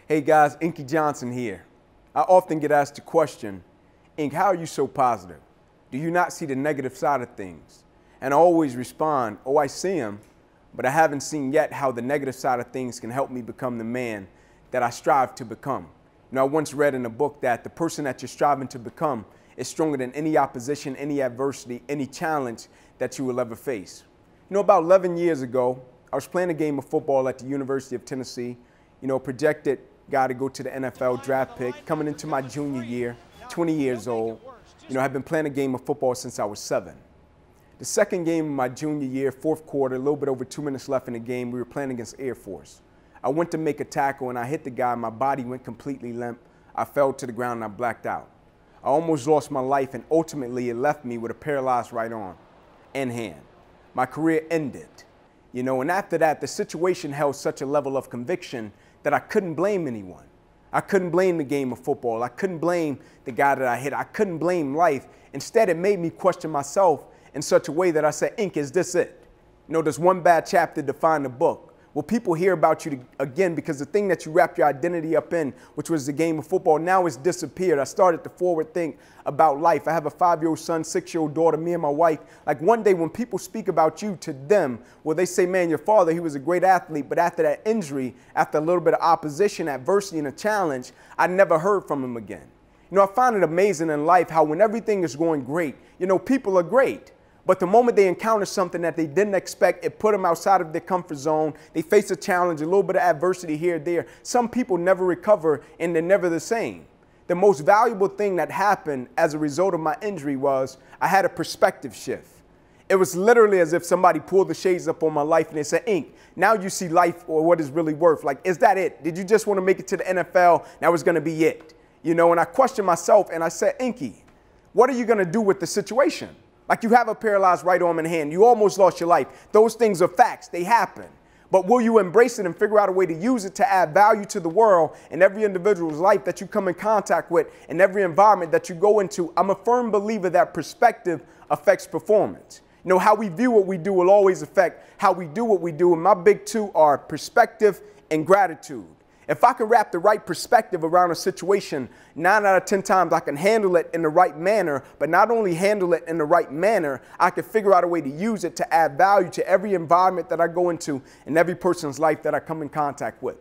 Hey guys, Inky Johnson here. I often get asked the question, Ink, how are you so positive? Do you not see the negative side of things? And I always respond, oh, I see them, but I haven't seen yet how the negative side of things can help me become the man that I strive to become. You know, I once read in a book that the person that you're striving to become is stronger than any opposition, any adversity, any challenge that you will ever face. You know, about 11 years ago, I was playing a game of football at the University of Tennessee, projected guy to go to the NFL draft pick, coming into my junior year, 20 years old. I've been playing a game of football since I was 7. The second game of my junior year, fourth quarter, a little bit over 2 minutes left in the game, we were playing against Air Force. I went to make a tackle and I hit the guy, my body went completely limp. I fell to the ground and I blacked out. I almost lost my life and ultimately it left me with a paralyzed right arm and hand. My career ended, and after that, the situation held such a level of conviction that I couldn't blame anyone. I couldn't blame the game of football. I couldn't blame the guy that I hit. I couldn't blame life. Instead, it made me question myself in such a way that I said, Ink, is this it? Does one bad chapter define the book? Will people hear about you again because the thing that you wrapped your identity up in, which was the game of football, now it's disappeared. I started to forward think about life. I have a 5-year-old son, 6-year-old daughter, me and my wife. Like one day when people speak about you to them, well, they say, man, your father, he was a great athlete, but after that injury, after a little bit of opposition, adversity, and a challenge, I never heard from him again. I find it amazing in life how when everything is going great, people are great. But the moment they encounter something that they didn't expect, it put them outside of their comfort zone. They face a challenge, a little bit of adversity here or there. Some people never recover and they're never the same. The most valuable thing that happened as a result of my injury was I had a perspective shift. It was literally as if somebody pulled the shades up on my life and they said, Ink, now you see life or what it's really worth. Like, is that it? Did you just want to make it to the NFL? That was going to be it. And I questioned myself and I said, Inky, what are you going to do with the situation? Like you have a paralyzed right arm and hand. You almost lost your life. Those things are facts. They happen. But will you embrace it and figure out a way to use it to add value to the world and every individual's life that you come in contact with and every environment that you go into? I'm a firm believer that perspective affects performance. How we view what we do will always affect how we do what we do. And my big two are perspective and gratitude. If I can wrap the right perspective around a situation, 9 out of 10 times I can handle it in the right manner, but not only handle it in the right manner, I can figure out a way to use it to add value to every environment that I go into and every person's life that I come in contact with.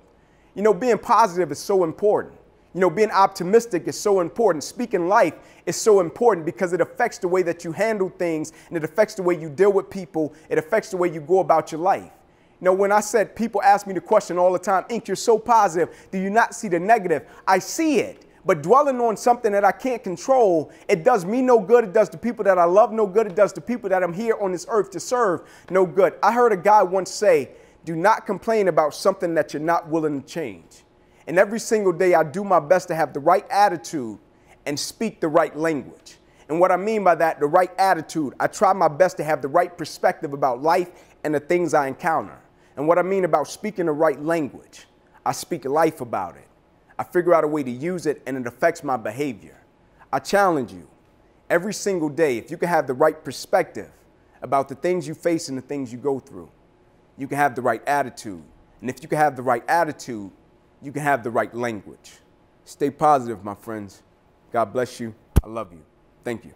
Being positive is so important. Being optimistic is so important. Speaking life is so important because it affects the way that you handle things and it affects the way you deal with people. It affects the way you go about your life. When I said people ask me the question all the time, Ink, you're so positive. Do you not see the negative? I see it. But dwelling on something that I can't control, it does me no good. It does the people that I love no good. It does the people that I'm here on this earth to serve no good. I heard a guy once say, do not complain about something that you're not willing to change. And every single day I do my best to have the right attitude and speak the right language. And what I mean by that, the right attitude, I try my best to have the right perspective about life and the things I encounter. And what I mean about speaking the right language, I speak life about it. I figure out a way to use it and it affects my behavior. I challenge you every single day, if you can have the right perspective about the things you face and the things you go through, you can have the right attitude. And if you can have the right attitude, you can have the right language. Stay positive, my friends. God bless you. I love you. Thank you.